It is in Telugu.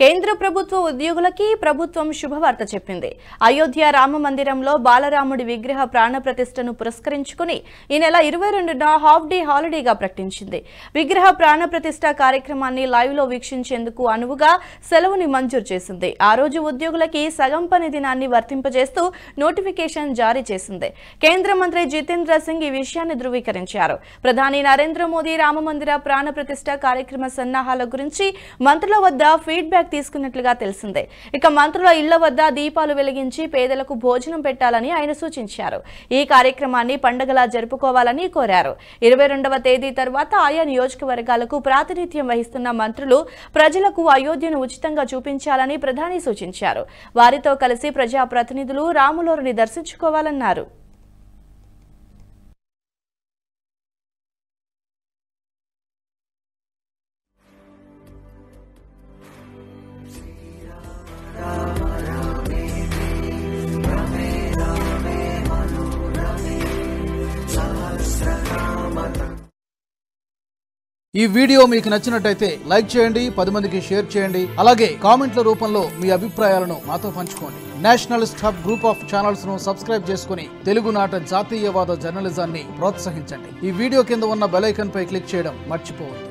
కేంద్ర ప్రభుత్వ ఉద్యోగులకి ప్రభుత్వం శుభవార్త చెప్పింది. అయోధ్య రామ మందిరంలో బాలరాముడి విగ్రహ ప్రాణ ప్రతిష్టను పురస్కరించుకుని ఈ నెల 22న హాఫ్ డే హాలిడేగా ప్రకటించింది. విగ్రహ ప్రాణ ప్రతిష్ట కార్యక్రమాన్ని లైవ్ లో వీక్షించేందుకు అనువుగా సెలవుని మంజూరు చేసింది. ఆ రోజు ఉద్యోగులకి సగం పని దినాన్ని వర్తింపజేస్తూ నోటిఫికేషన్ జారీ చేసింది. కేంద్ర మంత్రి జితేంద్ర సింగ్ ఈ విషయాన్ని ధృవీకరించారు. ప్రధాని నరేంద్ర మోదీ రామమందిర ప్రాణ ప్రతిష్ట కార్యక్రమ సన్నాహాల గురించి మంత్రుల వద్ద ఫీడ్బ్యాక్ తీసుకున్నట్లుగా తెలిసిందే. ఇక మంత్రుల ఇళ్ల వద్ద దీపాలు వెలిగించి పేదలకు భోజనం పెట్టాలని ఆయన సూచించారు. ఈ కార్యక్రమాన్ని పండుగలా జరుపుకోవాలని కోరారు. 22వ తేదీ తర్వాత ఆయా నియోజకవర్గాలకు ప్రాతినిధ్యం వహిస్తున్న మంత్రులు ప్రజలకు అయోధ్యను ఉచితంగా చూపించాలని ప్రధాని సూచించారు. వారితో కలిసి ప్రజాప్రతినిధులు రాములోరుని దర్శించుకోవాలన్నారు. ఈ వీడియో మీకు నచ్చినట్టయితే లైక్ చేయండి, 10 మందికి షేర్ చేయండి. అలాగే కామెంట్ల రూపంలో మీ అభిప్రాయాలను మాతో పంచుకోండి. Nationalist hub group of channels ను సబ్స్క్రైబ్ చేసుకుని తెలుగునాట జాతీయవాద జర్నలిజాన్ని ప్రోత్సహించండి. ఈ వీడియో కింద ఉన్న బెల్ ఐకాన్ పై క్లిక్ చేయడం మర్చిపోవద్దు.